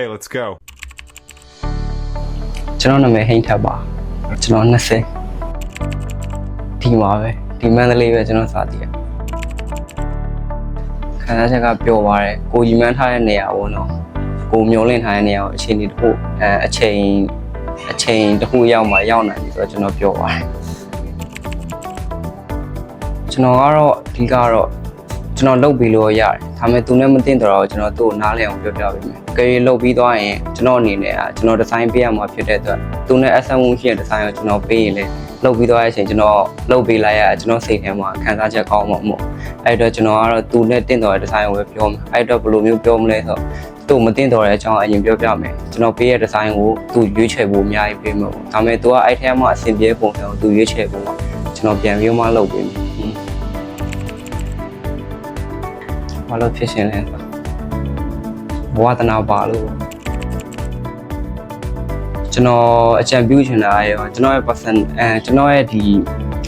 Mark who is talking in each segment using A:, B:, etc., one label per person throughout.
A: Okay, let's go.
B: ကျွန်တော်နာမည်ဟိန်းထပ်ပါကျွန်တော်20ဒီမှာပဲဒီမန္တလေးပဲကျွန်တော်စတည်ရခံစားချက်ကပျော်ပါတယ်ကိုကြီးမှန်းထားတဲ့နေရာပေါ့နော်ကိုမျောလင့်ထားတဲ့နေရာကိုအချိန်တစ်ခုအချိန်တစ်ခုရောက်မှရောက်နိုင်ပြီဆိုတော့ကျွန်တော်ပျော်ပါတယ်ကျွန်တော်ကတော့အဓိကတော့ကျွန်တော်လုပ်ပြီးလို့ရတယ်ဒါပေမဲ့သူနဲ့မသိတော့ကျွန်တော်သူ့ကိုနားလည်အောင်ပြောပြပေးမယ်ကြွေလုပ်ပြီးသွားရင်ကျွန်တော်အနေနဲ့ကျွန်တော်ဒီဇိုင်းပေးရမှာဖြစ်တဲ့အတွက်သူနဲ့ SM ရှိတဲ့ဒီဇိုင်းကိုကျွန်တော်ပေးရင်လည်းလုပ်ပြီးသွားတဲ့အချိန်ကျွန်တော်လုပ်ပေးလိုက်ရကျွန်တော်စိတ်ထဲမှာခံစားချက်ကောင်းမှာမဟုတ်အဲ့တော့ကျွန်တော်ကတော့သူနဲ့တင့်တော်တဲ့ဒီဇိုင်းကိုပဲပြောမယ်အဲ့တော့ဘယ်လိုမျိုးပြောမလဲဆိုတော့သူ့မတင့်တော်တဲ့အကြောင်းအရင်ပြောပြမယ်ကျွန်တော်ပေးရတဲ့ဒီဇိုင်းကိုသူရွေးချယ်ဖို့အများကြီးပေးမှာပေါ့ဒါပေမဲ့သူကအဲ့ထဲမှာအဆင်ပြေပုံစံကိုသူရွေးချယ်ဖို့ကျွန်တော်ပြန်ပြီးမှလုပ်ပေးမယ်ဘာလို့ဖြစ်ရှင်လဲဘဝတနာပါလို့ကျွန်တော်အကြံပြုချင်တာရောကျွန်တော်ရဲ့ person ကျွန်တော်ရဲ့ဒီ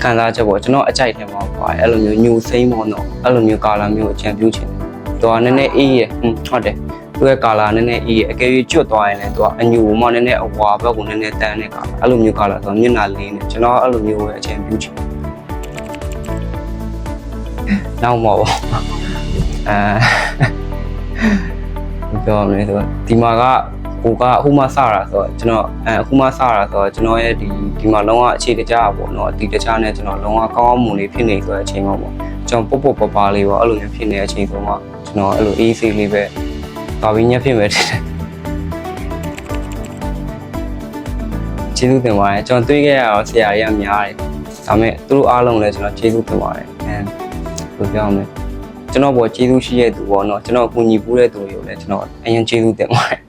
B: ခံစားချက်ပေါ့ကျွန်တော်အကြိုက်တယ်မှာပါအဲ့လိုမျိုးညူစိမ့်ပေါ့နော်အဲ့လိုမျိုး color မျိုးအကြံပြုချင်တယ်သူကနည်းနည်းအေးရဟုတ်တယ်သူရဲ့ color နည်းနည်းအေးရအကယ်၍ကျွတ်သွားရင်လည်းသူကအညူမှနည်းနည်းအဝါဘက်ကိုနည်းနည်းတန်းတဲ့ color အဲ့လိုမျိုး color ဆိုတော့မျက်နှာလင်းတယ်ကျွန်တော်အဲ့လိုမျိုးပဲအကြံပြုချင်နောက်မှာပေါ့ပြောရမယ်ဆိုတော့ဒီမှာကကိုကအခုမှစတာဆိုတော့ကျွန်တော်အခုမှစတာဆိုတော့ကျွန်တော်ရဲ့ဒီမှာလုံးဝအခြေတကျပေါ့နော်ဒီတခြားနဲ့ကျွန်တော်လုံးဝကောင်းမွန်လေးဖြစ်နေဆိုတဲ့အချိန်မှာပေါ့ကျွန်တော်ပုတ်ပပလေးပေါ့အဲ့လိုမျိုးဖြစ်နေတဲ့အချိန်ဆိုမှကျွန်တော်အဲ့လိုအေးဆေးလေးပဲပါပြီးညက်ဖြစ်မယ်တဲ့ကျေးဇူးတင်ပါတယ်ကျွန်တော်တွေးခဲ့ရတော့ဆရာကြီးကများတယ်ဒါပေမဲ့သူတို့အားလုံးလည်းကျွန်တော်ကျေးဇူးတင်ပါတယ်ဘယ်လိုပြောမလဲကျွန်တော်ပေါ်ကျေးဇူးရှိတဲ့သူပေါ့နော်ကျွန်တော်အကူအညီပူးတဲ့သူတွေကိုလည်းကျွန်တော်အရင်ကျေးဇူးတင်ပါတယ်